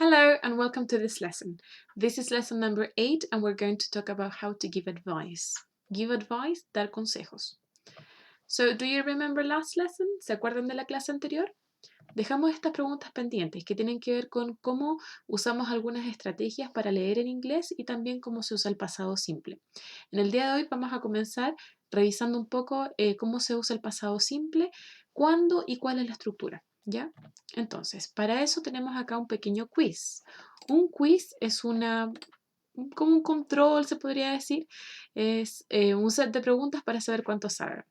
Hello and welcome to this lesson. This is lesson number 8 and we're going to talk about how to give advice. Give advice, dar consejos. So, do you remember last lesson? ¿Se acuerdan de la clase anterior? Dejamos estas preguntas pendientes que tienen que ver con cómo usamos algunas estrategias para leer en inglés y también cómo se usa el pasado simple. En el día de hoy vamos a comenzar revisando un poco cómo se usa el pasado simple, cuándo y cuál es la estructura. ¿Ya? Entonces, para eso tenemos acá un pequeño quiz. Un quiz es como un control, se podría decir. Es un set de preguntas para saber cuánto saben.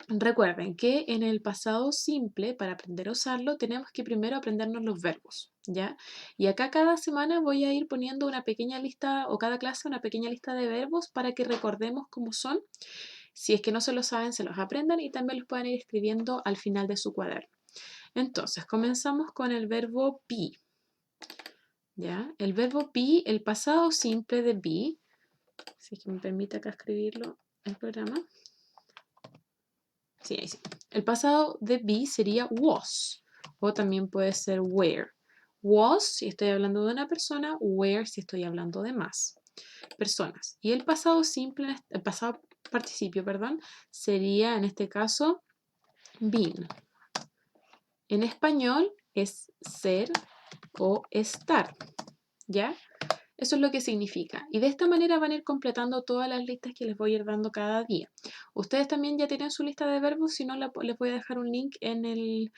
Recuerden que en el pasado simple, para aprender a usarlo, tenemos que primero aprendernos los verbos, ¿ya? Y acá cada semana voy a ir poniendo una pequeña lista, o cada clase una pequeña lista de verbos para que recordemos cómo son. Si es que no se lo saben, se los aprendan y también los pueden ir escribiendo al final de su cuaderno. Entonces, comenzamos con el verbo be, ¿ya? El verbo be, el pasado simple de be, si es que me permite acá escribirlo el programa. Sí, ahí sí. El pasado de be sería was, o también puede ser were. Was si estoy hablando de una persona, were si estoy hablando de más personas. Y el pasado simple, el pasado participio, perdón, sería en este caso been. En español es ser o estar, ¿ya? Eso es lo que significa. Y de esta manera van a ir completando todas las listas que les voy a ir dando cada día. Ustedes también ya tienen su lista de verbos, si no les voy a dejar un link en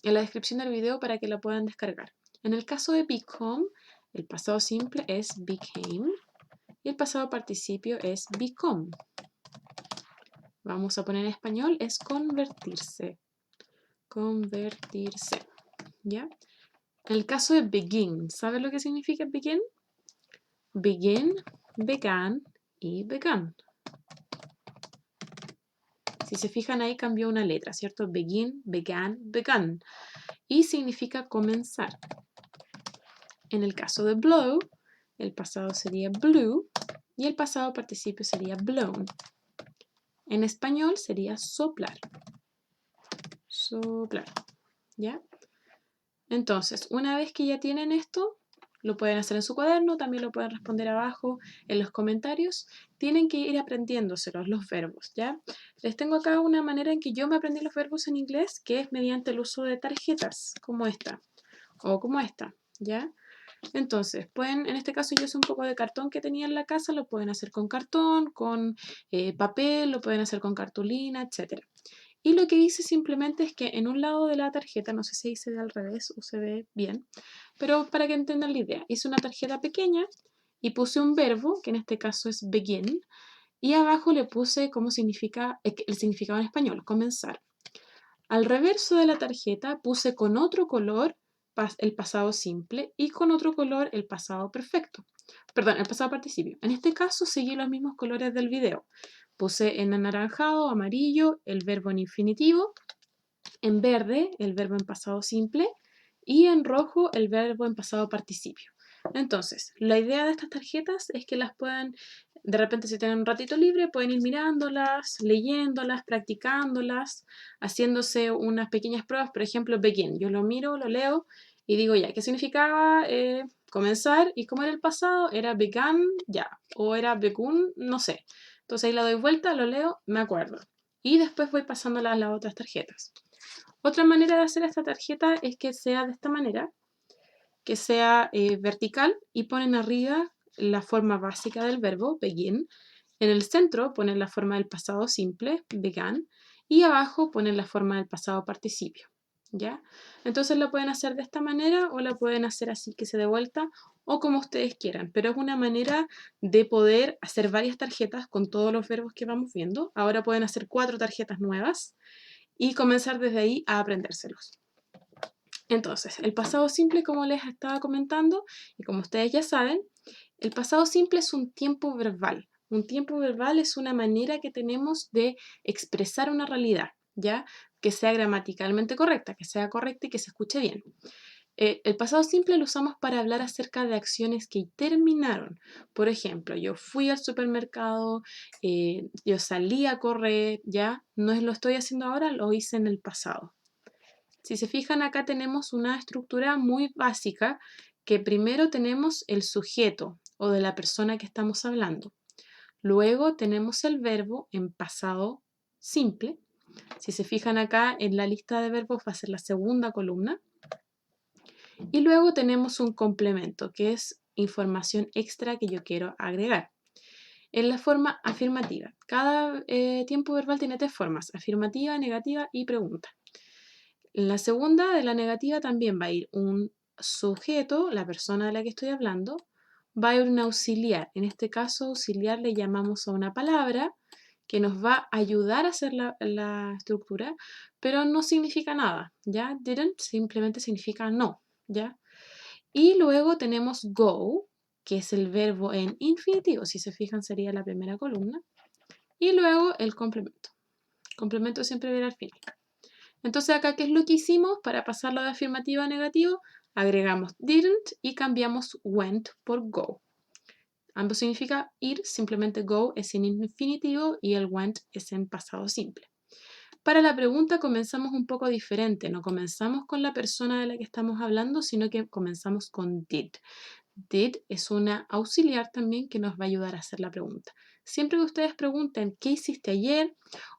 la descripción del video para que la puedan descargar. En el caso de become, el pasado simple es became y el pasado participio es become. Vamos a poner en español, es convertirse. Convertirse. ¿Ya? En el caso de begin, ¿sabes lo que significa begin? Begin, began y began. Si se fijan ahí cambió una letra, ¿cierto? Begin, began, began. Y significa comenzar. En el caso de blow, el pasado sería blew y el pasado participio sería blown. En español sería soplar. Soplar. ¿Ya? Entonces, una vez que ya tienen esto, lo pueden hacer en su cuaderno, también lo pueden responder abajo en los comentarios. Tienen que ir aprendiéndoselos, los verbos, ¿ya? Les tengo acá una manera en que yo me aprendí los verbos en inglés, que es mediante el uso de tarjetas, como esta, o como esta, ¿ya? Entonces, pueden, en este caso yo usé un poco de cartón que tenía en la casa, lo pueden hacer con cartón, con papel, lo pueden hacer con cartulina, etc. Y lo que hice simplemente es que en un lado de la tarjeta, no sé si ahí se ve al revés o se ve bien, pero para que entiendan la idea, hice una tarjeta pequeña y puse un verbo, que en este caso es begin, y abajo le puse cómo significa, el significado en español, comenzar. Al reverso de la tarjeta puse con otro color el pasado simple y con otro color el pasado perfecto. Perdón, el pasado participio. En este caso seguí los mismos colores del video. Puse en anaranjado, amarillo, el verbo en infinitivo, en verde, el verbo en pasado simple y en rojo, el verbo en pasado participio. Entonces, la idea de estas tarjetas es que las puedan, de repente si tienen un ratito libre, pueden ir mirándolas, leyéndolas, practicándolas, haciéndose unas pequeñas pruebas. Por ejemplo, begin. Yo lo miro, lo leo y digo ya, ¿qué significaba comenzar? ¿Y cómo era el pasado? ¿Era began? Ya. ¿O era begun? No sé. Entonces ahí la doy vuelta, lo leo, me acuerdo. Y después voy pasándolas a las otras tarjetas. Otra manera de hacer esta tarjeta es que sea de esta manera, que sea vertical y ponen arriba la forma básica del verbo, begin. En el centro ponen la forma del pasado simple, began, y abajo ponen la forma del pasado participio. ¿Ya? Entonces la pueden hacer de esta manera o la pueden hacer así que se dé vuelta o como ustedes quieran, pero es una manera de poder hacer varias tarjetas con todos los verbos que vamos viendo. Ahora pueden hacer 4 tarjetas nuevas y comenzar desde ahí a aprendérselos. Entonces, el pasado simple, como les estaba comentando, y como ustedes ya saben, el pasado simple es un tiempo verbal. Un tiempo verbal es una manera que tenemos de expresar una realidad, ¿ya? Que sea gramaticalmente correcta, que sea correcta y que se escuche bien. El pasado simple lo usamos para hablar acerca de acciones que terminaron. Por ejemplo, yo fui al supermercado, yo salí a correr, ¿ya? No lo estoy haciendo ahora, lo hice en el pasado. Si se fijan, acá tenemos una estructura muy básica que primero tenemos el sujeto o de la persona que estamos hablando. Luego tenemos el verbo en pasado simple. Si se fijan acá en la lista de verbos va a ser la segunda columna. Y luego tenemos un complemento, que es información extra que yo quiero agregar. En la forma afirmativa. Cada tiempo verbal tiene tres formas: afirmativa, negativa y pregunta. En la segunda, de la negativa, también va a ir un sujeto, la persona de la que estoy hablando, va a ir un auxiliar. En este caso, auxiliar le llamamos a una palabra que nos va a ayudar a hacer la estructura, pero no significa nada, ¿ya? Didn't simplemente significa no, ¿ya? Y luego tenemos go, que es el verbo en infinitivo, si se fijan sería la primera columna, y luego el complemento. Complemento siempre viene al final. Entonces acá, ¿qué es lo que hicimos para pasarlo de afirmativo a negativo? Agregamos didn't y cambiamos went por go. Ambos significa ir, simplemente go es en infinitivo y el went es en pasado simple. Para la pregunta comenzamos un poco diferente, no comenzamos con la persona de la que estamos hablando, sino que comenzamos con did. Did es una auxiliar también que nos va a ayudar a hacer la pregunta. Siempre que ustedes pregunten qué hiciste ayer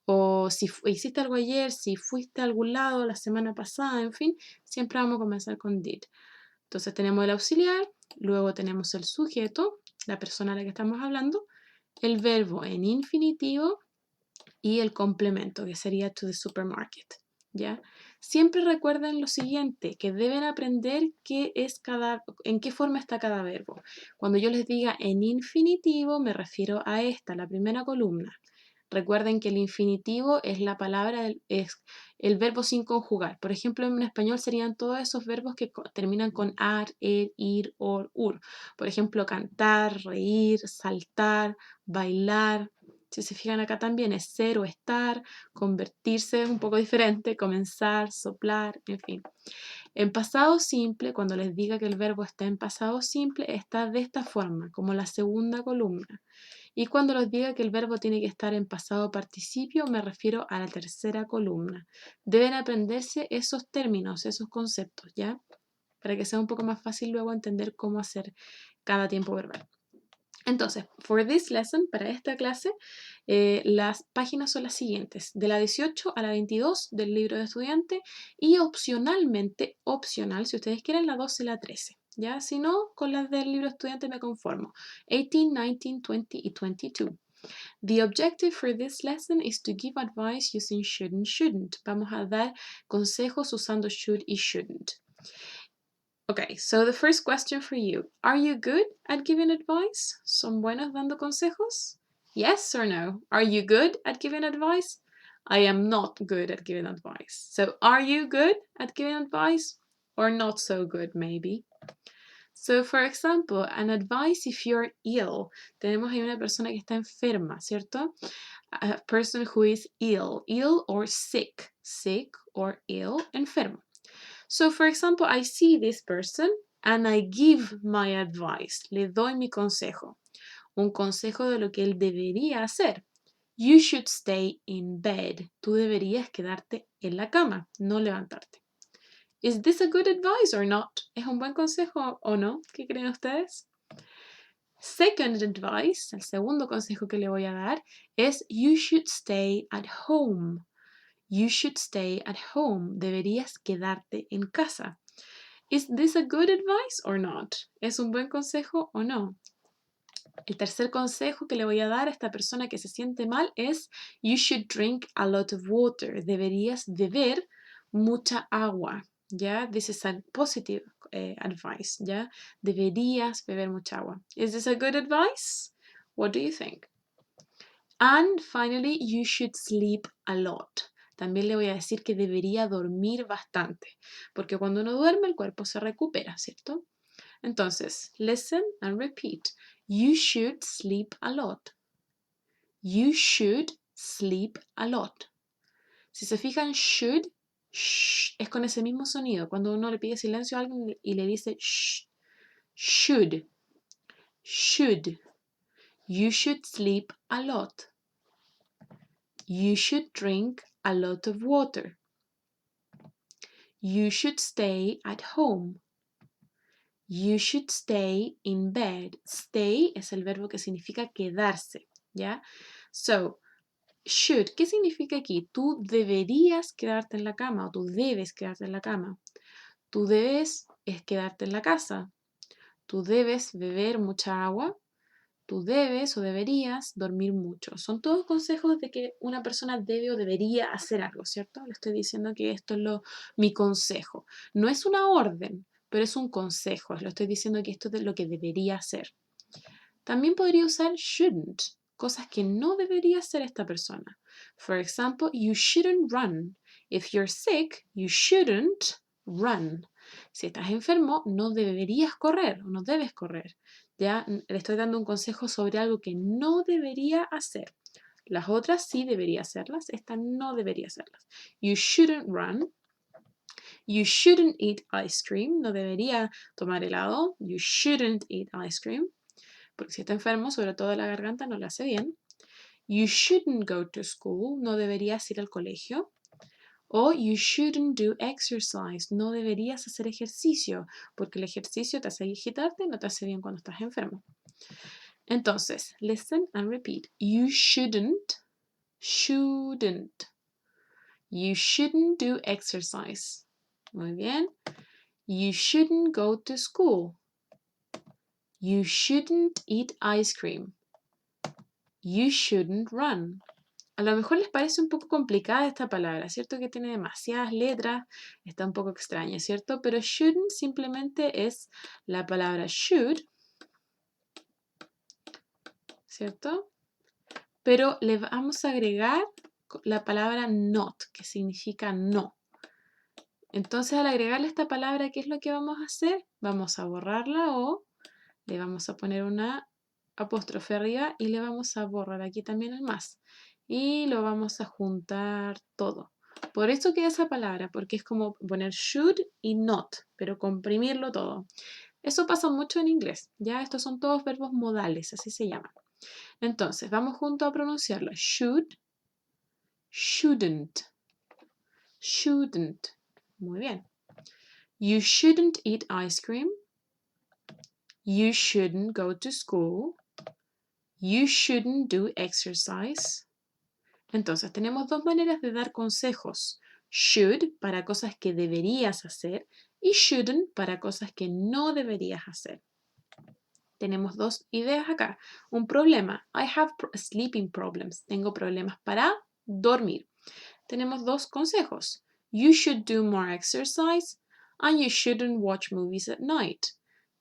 o si hiciste algo ayer, si fuiste a algún lado la semana pasada, en fin, siempre vamos a comenzar con did. Entonces tenemos el auxiliar, luego tenemos el sujeto, la persona a la que estamos hablando, el verbo en infinitivo y el complemento, que sería to the supermarket, ¿ya? Siempre recuerden lo siguiente, que deben aprender en qué forma está cada verbo. Cuando yo les diga en infinitivo, me refiero a esta, la primera columna. Recuerden que el infinitivo es la palabra, es el verbo sin conjugar. Por ejemplo, en español serían todos esos verbos que terminan con ar, er, ir, or, ur. Por ejemplo, cantar, reír, saltar, bailar. Si se fijan acá también es ser o estar, convertirse es un poco diferente, comenzar, soplar, en fin. En pasado simple, cuando les diga que el verbo está en pasado simple, está de esta forma, como la segunda columna. Y cuando les diga que el verbo tiene que estar en pasado participio, me refiero a la tercera columna. Deben aprenderse esos términos, esos conceptos, ¿ya? Para que sea un poco más fácil luego entender cómo hacer cada tiempo verbal. Entonces, for this lesson, para esta clase, las páginas son las siguientes, de la 18 a la 22 del libro de estudiante y opcionalmente, opcional, si ustedes quieren, la 12 y la 13. ¿Ya? Si no, con las del libro de estudiante me conformo. 18, 19, 20 y 22. The objective for this lesson is to give advice using should and shouldn't. Vamos a dar consejos usando should y shouldn't. Okay, so the first question for you. Are you good at giving advice? ¿Son buenos dando consejos? Yes or no? Are you good at giving advice? I am not good at giving advice. So are you good at giving advice? Or not so good, maybe? So, for example, an advice if you're ill. Tenemos ahí una persona que está enferma, ¿cierto? A person who is ill or sick. Sick or ill, enfermo. So, for example, I see this person and I give my advice. Le doy mi consejo. Un consejo de lo que él debería hacer. You should stay in bed. Tú deberías quedarte en la cama, no levantarte. Is this a good advice or not? ¿Es un buen consejo o no? ¿Qué creen ustedes? Second advice, el segundo consejo que le voy a dar es you should stay at home. You should stay at home. Deberías quedarte en casa. Is this a good advice or not? ¿Es un buen consejo o no? El tercer consejo que le voy a dar a esta persona que se siente mal es you should drink a lot of water. Deberías beber mucha agua. ¿Ya? This is a positive advice. ¿Ya? Deberías beber mucha agua. Is this a good advice? What do you think? And finally, you should sleep a lot. También le voy a decir que debería dormir bastante, porque cuando uno duerme el cuerpo se recupera, ¿cierto? Entonces, listen and repeat. You should sleep a lot. You should sleep a lot. Si se fijan, should, shh, es con ese mismo sonido. Cuando uno le pide silencio a alguien y le dice shh, should, should. You should sleep a lot. You should drink a lot of water. You should stay at home. You should stay in bed. Stay es el verbo que significa quedarse, ¿ya? So, should, ¿qué significa aquí? Tú deberías quedarte en la cama o tú debes quedarte en la cama. Tú debes es quedarte en la casa. Tú debes beber mucha agua. Tú debes o deberías dormir mucho. Son todos consejos de que una persona debe o debería hacer algo, ¿cierto? Le estoy diciendo que esto es mi consejo. No es una orden, pero es un consejo. Le estoy diciendo que esto es lo que debería hacer. También podría usar shouldn't, cosas que no debería hacer esta persona. For example, you shouldn't run. If you're sick, you shouldn't run. Si estás enfermo, no deberías correr o no debes correr. Ya le estoy dando un consejo sobre algo que no debería hacer. Las otras sí debería hacerlas, esta no debería hacerlas. You shouldn't run. You shouldn't eat ice cream. No debería tomar helado. You shouldn't eat ice cream. Porque si está enfermo, sobre todo de la garganta, no le hace bien. You shouldn't go to school. No deberías ir al colegio. O you shouldn't do exercise. No deberías hacer ejercicio, porque el ejercicio te hace agitarte y no te hace bien cuando estás enfermo. Entonces, listen and repeat. You shouldn't. You shouldn't do exercise. Muy bien. You shouldn't go to school. You shouldn't eat ice cream. You shouldn't run. A lo mejor les parece un poco complicada esta palabra, ¿cierto? Que tiene demasiadas letras, está un poco extraña, ¿cierto? Pero shouldn't simplemente es la palabra should, ¿cierto? Pero le vamos a agregar la palabra not, que significa no. Entonces, al agregarle esta palabra, ¿qué es lo que vamos a hacer? Vamos a borrar la O, le vamos a poner una apóstrofe arriba y le vamos a borrar aquí también el más. Y lo vamos a juntar todo. Por eso queda esa palabra, porque es como poner should y not, pero comprimirlo todo. Eso pasa mucho en inglés, ¿ya? Estos son todos verbos modales, así se llaman. Entonces, vamos juntos a pronunciarlo. Should, shouldn't, shouldn't. Muy bien. You shouldn't eat ice cream. You shouldn't go to school. You shouldn't do exercise. Entonces, tenemos dos maneras de dar consejos. Should para cosas que deberías hacer y shouldn't para cosas que no deberías hacer. Tenemos dos ideas acá. Un problema. I have sleeping problems. Tengo problemas para dormir. Tenemos dos consejos. You should do more exercise and you shouldn't watch movies at night.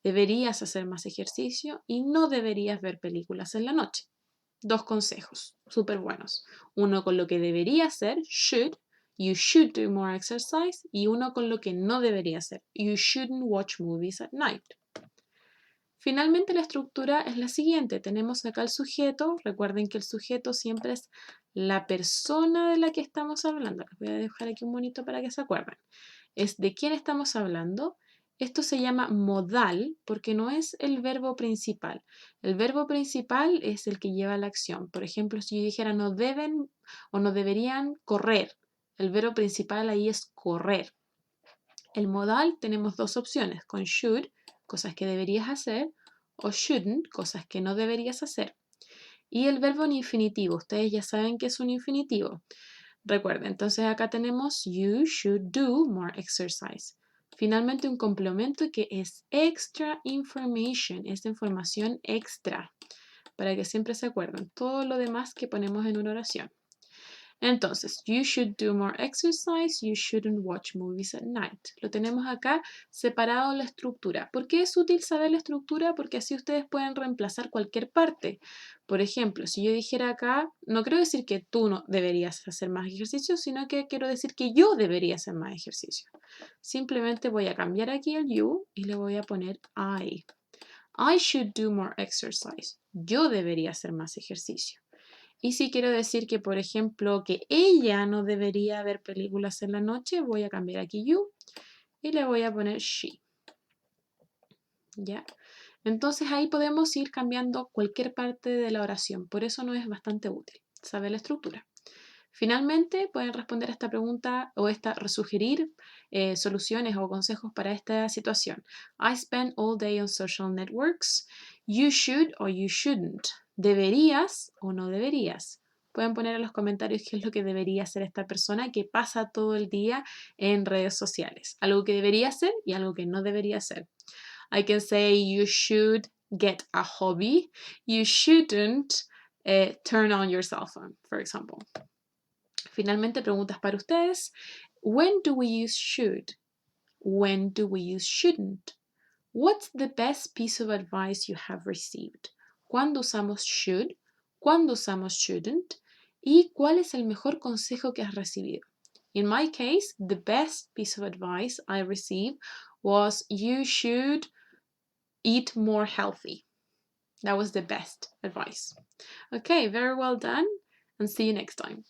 Deberías hacer más ejercicio y no deberías ver películas en la noche. Dos consejos súper buenos. Uno con lo que debería hacer, should, you should do more exercise, y uno con lo que no debería hacer, you shouldn't watch movies at night. Finalmente la estructura es la siguiente. Tenemos acá el sujeto. Recuerden que el sujeto siempre es la persona de la que estamos hablando. Les voy a dejar aquí un monito para que se acuerden. Es de quién estamos hablando. Esto se llama modal porque no es el verbo principal. El verbo principal es el que lleva la acción. Por ejemplo, si yo dijera no deben o no deberían correr, el verbo principal ahí es correr. El modal tenemos dos opciones, con should, cosas que deberías hacer, o shouldn't, cosas que no deberías hacer. Y el verbo en infinitivo, ustedes ya saben que es un infinitivo. Recuerden, entonces acá tenemos you should do more exercise. Finalmente un complemento que es extra information, es información extra, para que siempre se acuerden todo lo demás que ponemos en una oración. Entonces, you should do more exercise, you shouldn't watch movies at night. Lo tenemos acá separado en la estructura. ¿Por qué es útil saber la estructura? Porque así ustedes pueden reemplazar cualquier parte. Por ejemplo, si yo dijera acá, no quiero decir que tú no deberías hacer más ejercicio, sino que quiero decir que yo debería hacer más ejercicio. Simplemente voy a cambiar aquí el you y le voy a poner I. I should do more exercise. Yo debería hacer más ejercicio. Y si quiero decir que, por ejemplo, que ella no debería ver películas en la noche, voy a cambiar aquí you y le voy a poner she. ¿Ya? Entonces ahí podemos ir cambiando cualquier parte de la oración. Por eso no es bastante útil saber la estructura. Finalmente, pueden responder a esta pregunta o sugerir soluciones o consejos para esta situación. I spend all day on social networks. You should or you shouldn't. ¿Deberías o no deberías? Pueden poner en los comentarios qué es lo que debería hacer esta persona que pasa todo el día en redes sociales. Algo que debería hacer y algo que no debería hacer. I can say you should get a hobby. You shouldn't turn on your cell phone, for example. Finalmente, preguntas para ustedes. When do we use should? When do we use shouldn't? What's the best piece of advice you have received? ¿Cuándo usamos should? ¿Cuándo usamos shouldn't? ¿Y cuál es el mejor consejo que has recibido? In my case, the best piece of advice I received was you should eat more healthy. That was the best advice. Okay, very well done, and see you next time.